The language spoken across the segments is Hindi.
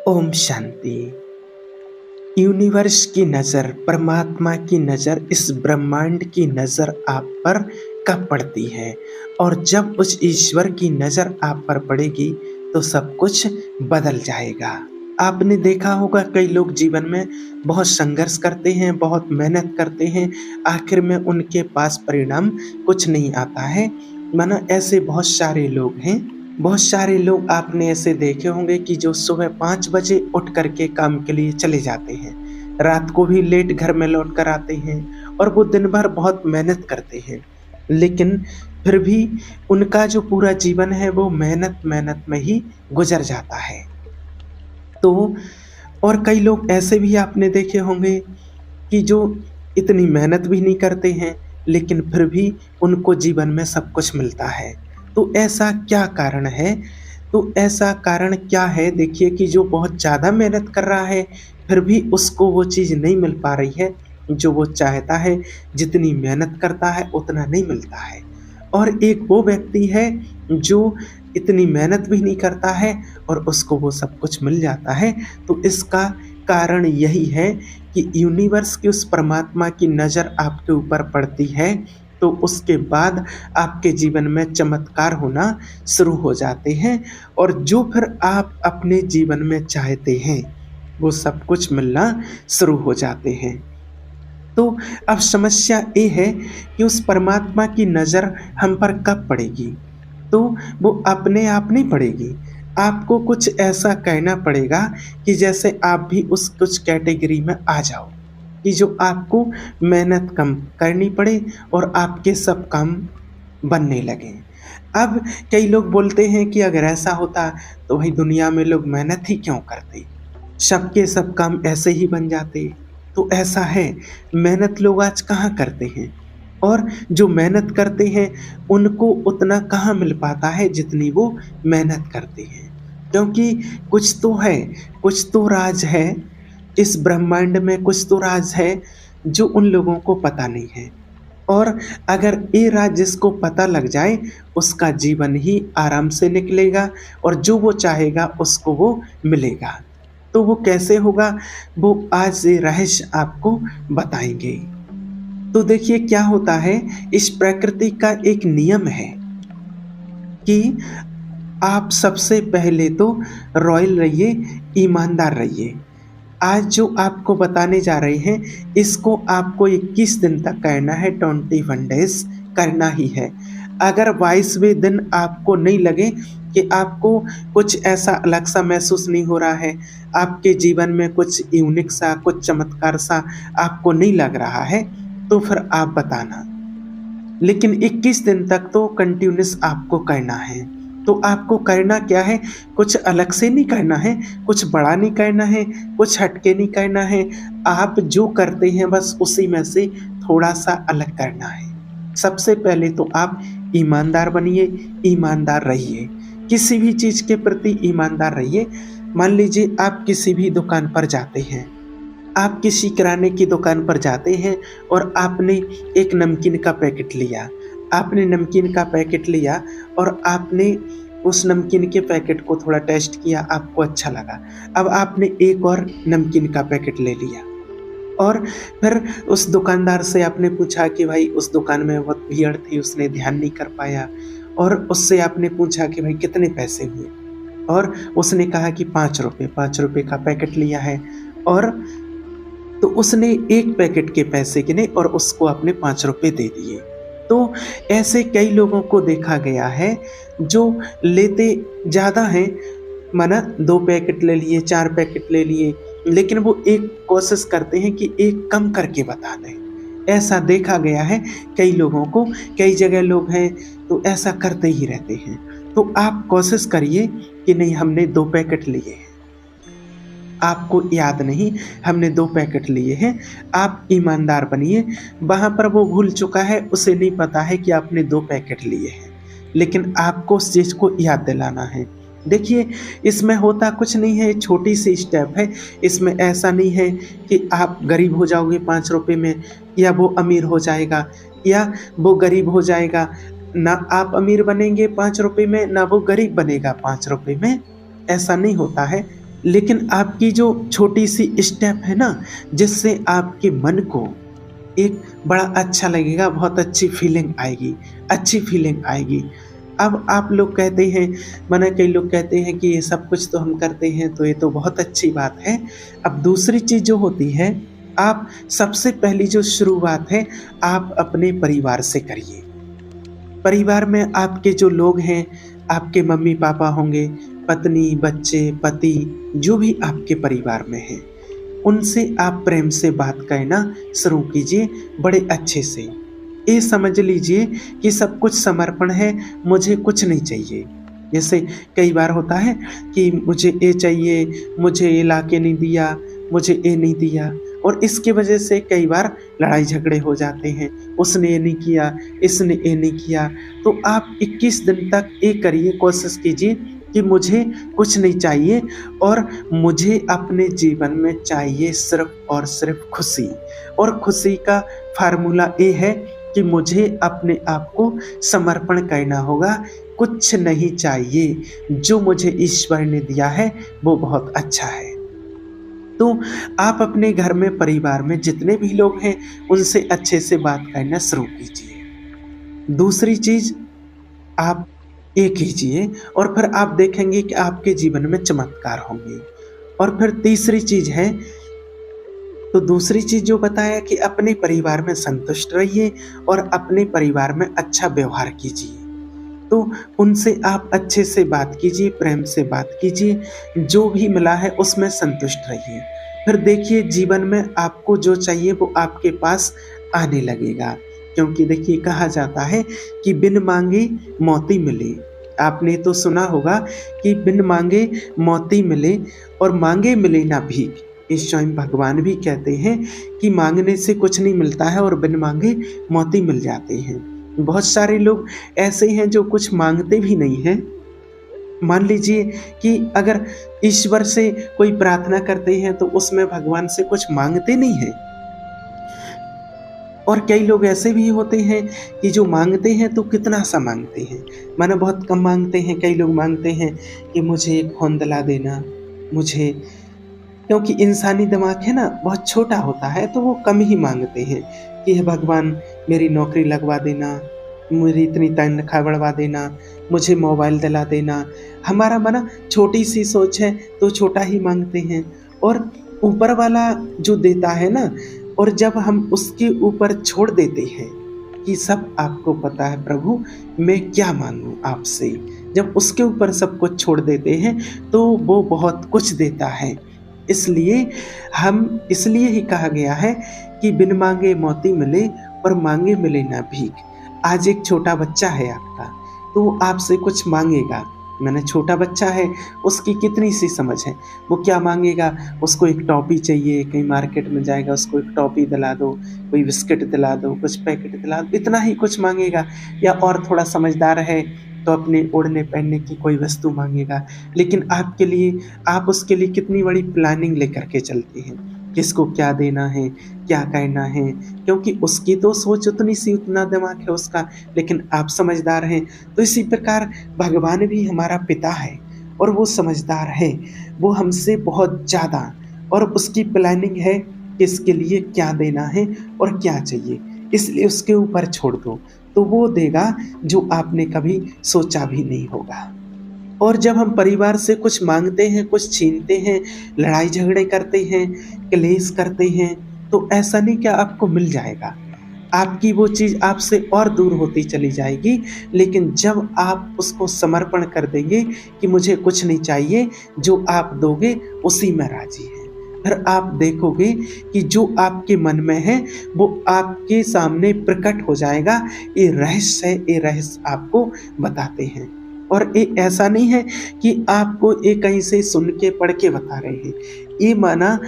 ओम शांति। यूनिवर्स की नज़र, परमात्मा की नज़र, इस ब्रह्मांड की नज़र आप पर कब पड़ती है और जब उस ईश्वर की नज़र आप पर पड़ेगी तो सब कुछ बदल जाएगा। आपने देखा होगा कई लोग जीवन में बहुत संघर्ष करते हैं, बहुत मेहनत करते हैं, आखिर में उनके पास परिणाम कुछ नहीं आता है। माना ऐसे बहुत सारे लोग हैं। बहुत सारे लोग आपने ऐसे देखे होंगे कि जो सुबह 5 बजे उठ कर के काम के लिए चले जाते हैं, रात को भी लेट घर में लौट कर आते हैं और वो दिन भर बहुत मेहनत करते हैं। लेकिन फिर भी उनका जो पूरा जीवन है वो मेहनत में ही गुज़र जाता है। तो और कई लोग ऐसे भी आपने देखे होंगे कि जो इतनी मेहनत भी नहीं करते हैं, लेकिन फिर भी उनको जीवन में सब कुछ मिलता है। तो ऐसा क्या कारण है? तो ऐसा कारण क्या है? देखिए कि जो बहुत ज़्यादा मेहनत कर रहा है, फिर भी उसको वो चीज़ नहीं मिल पा रही है, जो वो चाहता है, जितनी मेहनत करता है उतना नहीं मिलता है। और एक वो व्यक्ति है जो इतनी मेहनत भी नहीं करता है और उसको वो सब कुछ मिल जाता है। तो इसका कारण यही है कि यूनिवर्स की उस परमात्मा की नज़र आपके ऊपर पड़ती है, तो उसके बाद आपके जीवन में चमत्कार होना शुरू हो जाते हैं और जो फिर आप अपने जीवन में चाहते हैं, वो सब कुछ मिलना शुरू हो जाते हैं। तो अब समस्या ये है कि उस परमात्मा की नज़र हम पर कब पड़ेगी? तो वो अपने आप नहीं पड़ेगी। आपको कुछ ऐसा कहना पड़ेगा कि जैसे आप भी उस कुछ कैटेगरी में आ जाओ, कि जो आपको मेहनत कम करनी पड़े और आपके सब काम बनने लगें। अब कई लोग बोलते हैं कि अगर ऐसा होता तो भाई दुनिया में लोग मेहनत ही क्यों करते? सबके सब काम ऐसे ही बन जाते। तो ऐसा है, मेहनत लोग आज कहाँ करते हैं और जो मेहनत करते हैं उनको उतना कहाँ मिल पाता है जितनी वो मेहनत करते हैं। क्योंकि कुछ तो है, कुछ तो राज है इस ब्रह्मांड में, कुछ तो राज है जो उन लोगों को पता नहीं है। और अगर ये राज जिसको पता लग जाए उसका जीवन ही आराम से निकलेगा और जो वो चाहेगा उसको वो मिलेगा। तो वो कैसे होगा, वो आज ये रहस्य आपको बताएंगे। तो देखिए क्या होता है, इस प्रकृति का एक नियम है कि आप सबसे पहले तो रॉयल रहिए, ईमानदार रहिए। आज जो आपको बताने जा रहे हैं इसको आपको 21 दिन तक करना है, 21 डेज करना ही है। अगर 22वें दिन आपको नहीं लगे कि आपको कुछ ऐसा अलग सा महसूस नहीं हो रहा है, आपके जीवन में कुछ यूनिक सा, कुछ चमत्कार सा आपको नहीं लग रहा है, तो फिर आप बताना। लेकिन 21 दिन तक तो कंटिन्यूअस आपको करना है। तो आपको करना क्या है, कुछ अलग से नहीं करना है, कुछ बड़ा नहीं करना है, कुछ हटके नहीं करना है। आप जो करते हैं बस उसी में से थोड़ा सा अलग करना है। सबसे पहले तो आप ईमानदार बनिए, ईमानदार रहिए, किसी भी चीज़ के प्रति ईमानदार रहिए। मान लीजिए आप किसी भी दुकान पर जाते हैं, आप किसी किराने की दुकान पर जाते हैं और आपने एक नमकीन का पैकेट लिया। आपने नमकीन का पैकेट लिया और आपने उस नमकीन के पैकेट को थोड़ा टेस्ट किया, आपको अच्छा लगा। अब आपने एक और नमकीन का पैकेट ले लिया और फिर उस दुकानदार से आपने पूछा कि भाई उस दुकान में बहुत भीड़ थी, उसने ध्यान नहीं कर पाया, और उससे आपने पूछा कि भाई कितने पैसे हुए, और उसने कहा कि 5 रुपये। 5 रुपये का पैकेट लिया है और तो उसने एक पैकेट के पैसे गिने और उसको आपने 5 रुपये दे दिए। तो ऐसे कई लोगों को देखा गया है जो लेते ज़्यादा हैं, माना 2 पैकेट ले लिए, 4 पैकेट ले लिए, लेकिन वो एक कोशिश करते हैं कि एक कम करके बता दें। ऐसा देखा गया है कई लोगों को, कई जगह लोग हैं तो ऐसा करते ही रहते हैं। तो आप कोशिश करिए कि नहीं, हमने 2 पैकेट लिए हैं, आपको याद नहीं हमने 2 पैकेट लिए हैं, आप ईमानदार बनिए। वहाँ पर वो भूल चुका है, उसे नहीं पता है कि आपने 2 पैकेट लिए हैं, लेकिन आपको उस चीज़ को याद दिलाना है। देखिए इसमें होता कुछ नहीं है, छोटी सी स्टेप है। इसमें ऐसा नहीं है कि आप गरीब हो जाओगे 5 रुपये में, या वो अमीर हो जाएगा या वो गरीब हो जाएगा। ना आप अमीर बनेंगे 5 रुपये में, ना वो गरीब बनेगा 5 रुपये में, ऐसा नहीं होता है। लेकिन आपकी जो छोटी-सी स्टेप है ना, जिससे आपके मन को एक बड़ा अच्छा लगेगा, बहुत अच्छी फीलिंग आएगी। अब आप लोग कहते हैं, माना कई लोग कहते हैं कि ये सब कुछ तो हम करते हैं, तो ये तो बहुत अच्छी बात है। अब दूसरी चीज़ जो होती है, आप सबसे पहली जो शुरुआत है, आप अपने परिवार से करिए। परिवार में आपके जो लोग हैं, आपके मम्मी-पापा होंगे, पत्नी, बच्चे, पति, जो भी आपके परिवार में हैं, उनसे आप प्रेम से बात करना शुरू कीजिए बड़े अच्छे से। ये समझ लीजिए कि सब कुछ समर्पण है, मुझे कुछ नहीं चाहिए। जैसे कई बार होता है कि मुझे ये चाहिए, मुझे ये लाके नहीं दिया, मुझे ये नहीं दिया, और इसकी वजह से कई बार लड़ाई झगड़े हो जाते हैं। उसने ये नहीं किया, इसने ये नहीं किया। तो आप 21 दिन तक ये करिए, कोशिश कीजिए कि मुझे कुछ नहीं चाहिए और मुझे अपने जीवन में चाहिए सिर्फ़ और सिर्फ़ खुशी। और खुशी का फ़ॉर्मूला ये है कि मुझे अपने आप को समर्पण करना होगा, कुछ नहीं चाहिए, जो मुझे ईश्वर ने दिया है वो बहुत अच्छा है। तो आप अपने घर में, परिवार में जितने भी लोग हैं, उनसे अच्छे से बात करना शुरू कीजिए। दूसरी चीज़ आप ये कीजिए और फिर आप देखेंगे कि आपके जीवन में चमत्कार होंगे। और फिर तीसरी चीज़ है, तो दूसरी चीज़ जो बताया कि अपने परिवार में संतुष्ट रहिए और अपने परिवार में अच्छा व्यवहार कीजिए। तो उनसे आप अच्छे से बात कीजिए, प्रेम से बात कीजिए, जो भी मिला है उसमें संतुष्ट रहिए। फिर देखिए जीवन में आपको जो चाहिए वो आपके पास आने लगेगा। क्योंकि देखिए कहा जाता है कि बिन माँगे मोती मिले। आपने तो सुना होगा कि बिन माँगे मोती मिले और माँगे मिले ना भीख। इस स्वयं भगवान भी कहते हैं कि माँगने से कुछ नहीं मिलता है और बिन माँगे मोती मिल जाते हैं। बहुत सारे लोग ऐसे हैं जो कुछ माँगते भी नहीं हैं। मान लीजिए कि अगर ईश्वर से कोई प्रार्थना करते हैं तो उसमें भगवान से कुछ माँगते नहीं हैं। और कई लोग ऐसे भी होते हैं कि जो माँगते हैं तो कितना सा माँगते हैं, मानो बहुत कम माँगते हैं। कई लोग माँगते हैं कि मुझे एक फ़ोन दिला देना, मुझे, क्योंकि इंसानी दिमाग है ना बहुत छोटा होता है, तो वो कम ही माँगते हैं कि हे भगवान मेरी नौकरी लगवा देना, मेरी इतनी तनख्वाह बढ़वा देना, मुझे मोबाइल दिला देना। हमारा माना छोटी-सी सोच है तो छोटा ही माँगते हैं, और ऊपर वाला जो देता है ना, और जब हम उसके ऊपर छोड़ देते हैं कि सब आपको पता है प्रभु, मैं क्या माँगूँ आपसे, जब उसके ऊपर सब कुछ छोड़ देते हैं तो वो बहुत कुछ देता है। इसलिए ही कहा गया है कि बिन माँगे मोती मिले और माँगे मिले ना भीख। आज एक छोटा बच्चा है आपका, तो वो आपसे कुछ माँगेगा। माने छोटा बच्चा है, उसकी कितनी सी समझ है, वो क्या माँगेगा, उसको एक टॉफ़ी चाहिए, कहीं मार्केट में जाएगा उसको एक टॉफ़ी दिला दो, कोई बिस्किट दिला दो, कुछ पैकेट दिला दो, इतना ही कुछ माँगेगा। या और थोड़ा समझदार है तो अपने ओढ़ने पहनने की कोई वस्तु माँगेगा। लेकिन आपके लिए, आप उसके लिए कितनी बड़ी प्लानिंग लेकर के चलते हैं, किसको क्या देना है, क्या करना है, क्योंकि उसकी तो सोच उतनी सी, उतना दिमाग है उसका, लेकिन आप समझदार हैं। तो इसी प्रकार भगवान भी हमारा पिता है और वो समझदार है, वो हमसे बहुत ज़्यादा, और उसकी प्लानिंग है कि इसके लिए क्या देना है और क्या चाहिए। इसलिए उसके ऊपर छोड़ दो, तो वो देगा जो आपने कभी सोचा भी नहीं होगा। और जब हम परिवार से कुछ माँगते हैं, कुछ छीनते हैं, लड़ाई झगड़े करते हैं, क्लेश करते हैं, तो ऐसा नहीं कि आपको मिल जाएगा। आपकी वो चीज़ आपसे और दूर होती चली जाएगी। लेकिन जब आप उसको समर्पण कर देंगे कि मुझे कुछ नहीं चाहिए, जो आप दोगे उसी में राज़ी है। फिर आप देखोगे कि जो आपके मन में है वो आपके सामने प्रकट हो जाएगा। ये रहस्य है, ये रहस्य आपको बताते हैं। और ये ऐसा नहीं है कि आपको ये कहीं से सुन के पढ़ के बता रहे हैं। ये माना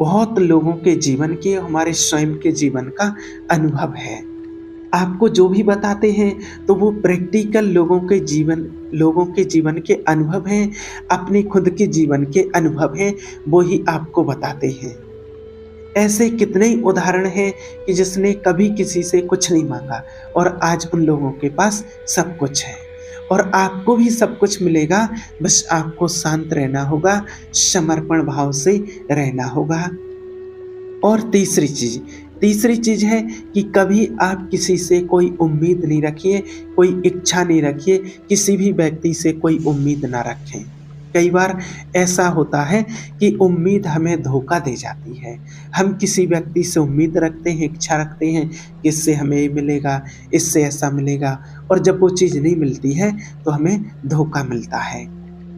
बहुत लोगों के जीवन के, हमारे स्वयं के जीवन का अनुभव है। आपको जो भी बताते हैं तो वो प्रैक्टिकल लोगों के जीवन के अनुभव हैं, अपने खुद के जीवन के अनुभव हैं, वो ही आपको बताते हैं। ऐसे कितने ही उदाहरण हैं कि जिसने कभी किसी से कुछ नहीं माँगा और आज उन लोगों के पास सब कुछ है। और आपको भी सब कुछ मिलेगा। बस आपको शांत रहना होगा, समर्पण भाव से रहना होगा। और तीसरी चीज़ है कि कभी आप किसी से कोई उम्मीद नहीं रखिए, कोई इच्छा नहीं रखिए, किसी भी व्यक्ति से कोई उम्मीद ना रखें। कई बार ऐसा होता है कि उम्मीद हमें धोखा दे जाती है। हम किसी व्यक्ति से उम्मीद रखते हैं, इच्छा रखते हैं कि इससे हमें ये मिलेगा, इससे ऐसा मिलेगा, और जब वो चीज़ नहीं मिलती है तो हमें धोखा मिलता है।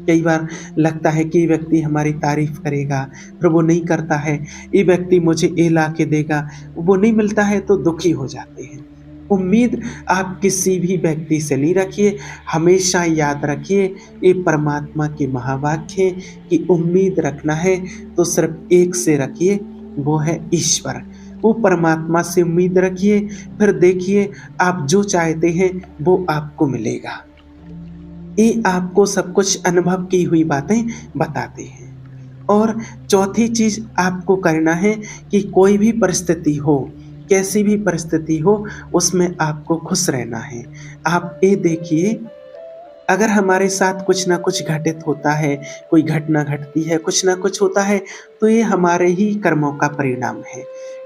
कई बार लगता है कि ये व्यक्ति हमारी तारीफ़ करेगा, फिर वो नहीं करता है। ये व्यक्ति मुझे ये ला के देगा, वो नहीं मिलता है तो दुखी हो जाते हैं। उम्मीद आप किसी भी व्यक्ति से नहीं रखिए। हमेशा याद रखिए, ये परमात्मा के महावाक्य हैं कि उम्मीद रखना है तो सिर्फ़ एक से रखिए, वो है ईश्वर। वो परमात्मा से उम्मीद रखिए, फिर देखिए आप जो चाहते हैं वो आपको मिलेगा। ये आपको सब कुछ अनुभव की हुई बातें बताते हैं। और चौथी चीज़ आपको करना है कि कोई भी परिस्थिति हो, कैसी भी परिस्थिति हो, उसमें आपको खुश रहना है। आप ये देखिए, अगर हमारे साथ कुछ ना कुछ घटित होता है, कोई घटना घटती है, कुछ ना कुछ होता है, तो ये हमारे ही कर्मों का परिणाम है।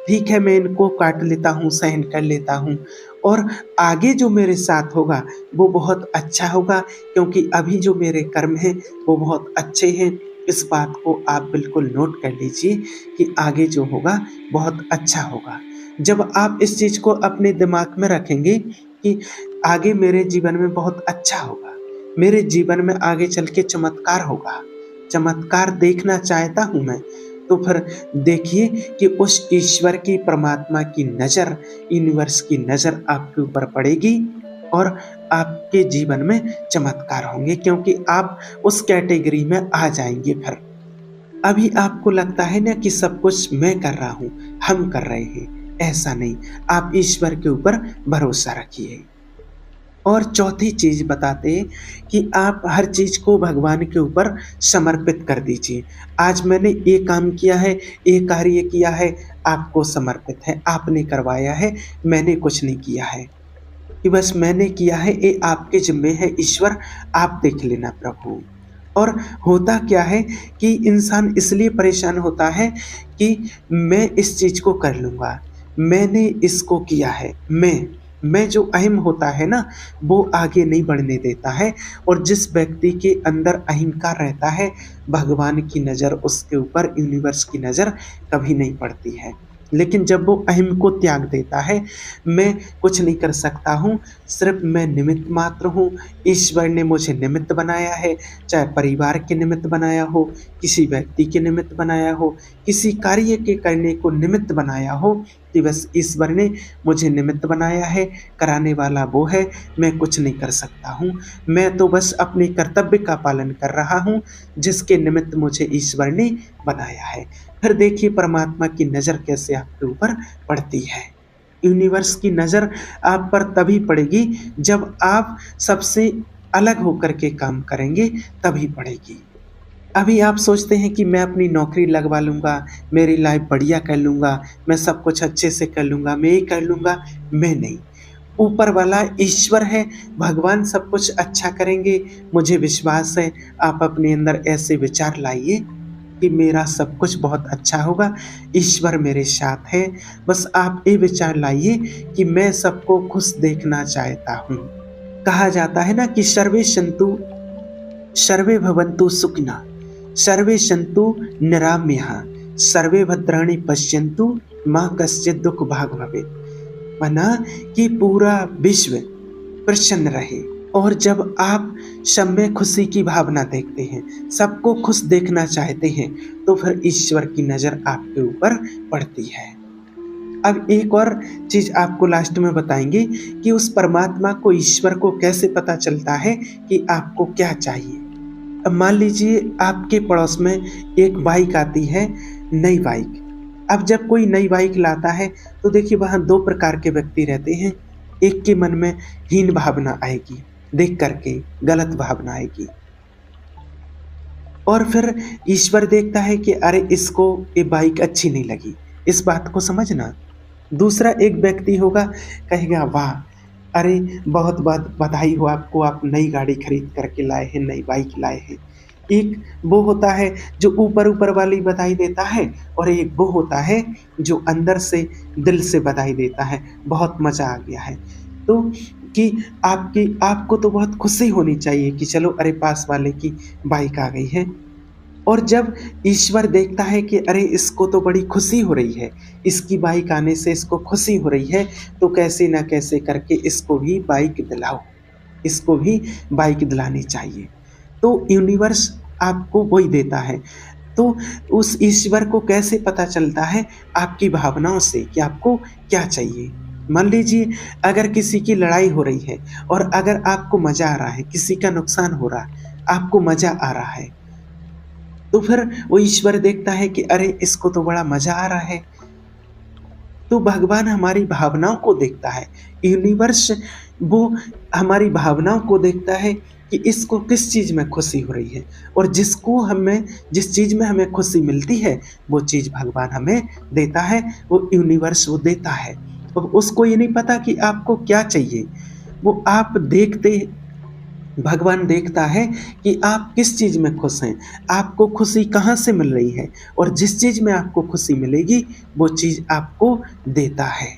ठीक है, मैं इनको काट लेता हूँ, सहन कर लेता हूँ, और आगे जो मेरे साथ होगा वो बहुत अच्छा होगा, क्योंकि अभी जो मेरे कर्म हैं वो बहुत अच्छे हैं। इस बात को आप बिल्कुल नोट कर लीजिए कि आगे जो होगा बहुत अच्छा होगा। जब आप इस चीज़ को अपने दिमाग में रखेंगे कि आगे मेरे जीवन में बहुत अच्छा होगा, मेरे जीवन में आगे चल के चमत्कार होगा, चमत्कार देखना चाहता हूँ मैं, तो फिर देखिए कि उस ईश्वर की, परमात्मा की नज़र, यूनिवर्स की नज़र आपके ऊपर पड़ेगी और आपके जीवन में चमत्कार होंगे, क्योंकि आप उस कैटेगरी में आ जाएँगे फिर। अभी आपको लगता है ना कि सब कुछ मैं कर रहा हूँ, हम कर रहे हैं, ऐसा नहीं। आप ईश्वर के ऊपर भरोसा रखिए। और चौथी चीज़ बताते हैं कि आप हर चीज़ को भगवान के ऊपर समर्पित कर दीजिए। आज मैंने ये काम किया है, ये कार्य किया है, आपको समर्पित है, आपने करवाया है, मैंने कुछ नहीं किया है। कि बस मैंने किया है, ये आपके ज़िम्मे है ईश्वर, आप देख लेना प्रभु। और होता क्या है कि इंसान इसलिए परेशान होता है कि मैं इस चीज़ को कर लूँगा, मैंने इसको किया है, मैं जो अहम होता है ना, वो आगे नहीं बढ़ने देता है। और जिस व्यक्ति के अंदर अहंकार रहता है, भगवान की नज़र उसके ऊपर, यूनिवर्स की नज़र कभी नहीं पड़ती है। लेकिन जब वो अहम को त्याग देता है, मैं कुछ नहीं कर सकता हूँ, सिर्फ़ मैं निमित्त मात्र हूँ, ईश्वर ने मुझे निमित्त बनाया है, चाहे परिवार के निमित्त बनाया हो, किसी व्यक्ति के निमित्त बनाया हो, किसी कार्य के करने को निमित्त बनाया हो, कि बस ईश्वर ने मुझे निमित्त बनाया है, कराने वाला वो है, मैं कुछ नहीं कर सकता हूँ। मैं तो बस अपने कर्तव्य का पालन कर रहा हूँ, जिसके निमित्त मुझे ईश्वर ने बनाया है। फिर देखिए परमात्मा की नज़र कैसे आपके ऊपर पड़ती है। यूनिवर्स की नज़र आप पर तभी पड़ेगी जब आप सबसे अलग होकर के काम करेंगे, तभी पड़ेगी। अभी आप सोचते हैं कि मैं अपनी नौकरी लगवा लूँगा, मेरी लाइफ़ बढ़िया कर लूँगा, मैं सब कुछ अच्छे से कर लूँगा, मैं ये कर लूँगा, मैं नहीं। ऊपर वाला ईश्वर है, भगवान सब कुछ अच्छा करेंगे, मुझे विश्वास है। आप अपने अंदर ऐसे विचार लाइए कि मेरा सब कुछ बहुत अच्छा होगा, ईश्वर मेरे साथ है। बस आप ये विचार लाइए कि मैं सबको खुश देखना चाहता हूँ। कहा जाता है ना कि सर्वे भवन्तु सुखिनः, सर्वे सन्तु निरामयाः, सर्वे भद्राणि पश्यन्तु मा कश्चित् दुःख भाग् भवेत्। माना कि पूरा विश्व प्रसन्न रहे। और जब आप सब में खुशी की भावना देखते हैं, सबको खुश देखना चाहते हैं, तो फिर ईश्वर की नज़र आपके ऊपर पड़ती है। अब एक और चीज़ आपको लास्ट में बताएंगे कि उस परमात्मा को, ईश्वर को कैसे पता चलता है कि आपको क्या चाहिए। अब मान लीजिए आपके पड़ोस में एक बाइक आती है, नई बाइक। अब जब कोई नई बाइक लाता है तो देखिए वहाँ दो प्रकार के व्यक्ति रहते हैं। एक के मन में हीन भावना आएगी, देख करके गलत भावना आएगी, और फिर ईश्वर देखता है कि अरे इसको ये बाइक अच्छी नहीं लगी, इस बात को समझना। दूसरा एक व्यक्ति होगा, कहेगा वाह अरे बहुत बहुत बधाई हो आपको, आप नई गाड़ी खरीद कर के लाए हैं, नई बाइक लाए हैं। एक वो होता है जो ऊपर-ऊपर वाली बधाई देता है और एक वो होता है जो अंदर से दिल से बधाई देता है, बहुत मज़ा आ गया है। तो कि आपको तो बहुत खुशी होनी चाहिए कि चलो अरे पास वाले की बाइक आ गई है। और जब ईश्वर देखता है कि अरे इसको तो बड़ी खुशी हो रही है, इसकी बाइक आने से इसको खुशी हो रही है, तो कैसे न कैसे करके इसको भी बाइक दिलाओ, इसको भी बाइक दिलानी चाहिए। तो यूनिवर्स आपको वही देता है। तो उस ईश्वर को कैसे पता चलता है? आपकी भावनाओं से कि आपको क्या चाहिए। मान लीजिए अगर किसी की लड़ाई हो रही है और अगर आपको मज़ा आ रहा है, किसी का नुकसान हो रहा है, आपको मज़ा आ रहा है, तो फिर वो ईश्वर देखता है कि अरे इसको तो बड़ा मज़ा आ रहा है। तो भगवान हमारी भावनाओं को देखता है। यूनिवर्स वो हमारी भावनाओं को देखता है कि इसको किस चीज़ में खुशी हो रही है और जिस चीज़ में हमें खुशी मिलती है, वो चीज़ भगवान हमें देता है, वो यूनिवर्स वो देता है। अब उसको ये नहीं पता कि आपको क्या चाहिए, वो आप देखते भगवान देखता है कि आप किस चीज़ में खुश हैं, आपको खुशी कहाँ से मिल रही है और जिस चीज़ में आपको खुशी मिलेगी, वो चीज़ आपको देता है।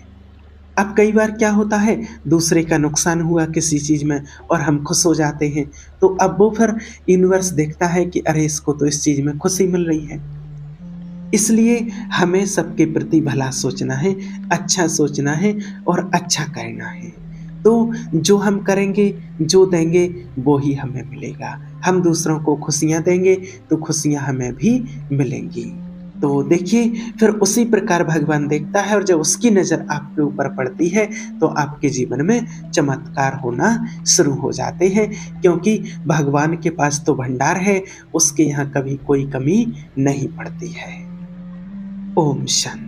अब कई बार क्या होता है, दूसरे का नुकसान हुआ किसी चीज़ में और हम खुश हो जाते हैं, तो अब वो फिर यूनिवर्स देखता है कि अरे इसको तो इस चीज़ में खुशी मिल रही है। इसलिए हमें सबके प्रति भला सोचना है, अच्छा सोचना है और अच्छा करना है। तो जो हम करेंगे, जो देंगे, वो ही हमें मिलेगा। हम दूसरों को खुशियाँ देंगे, तो खुशियाँ हमें भी मिलेंगी। तो देखिए, फिर उसी प्रकार भगवान देखता है और जब उसकी नज़र आपके ऊपर पड़ती है, तो आपके जीवन में चमत्कार होना शुरू हो जाते हैं, क्योंकि भगवान के पास तो भंडार है, उसके यहाँ कभी कोई कमी नहीं पड़ती है। ओम शांति।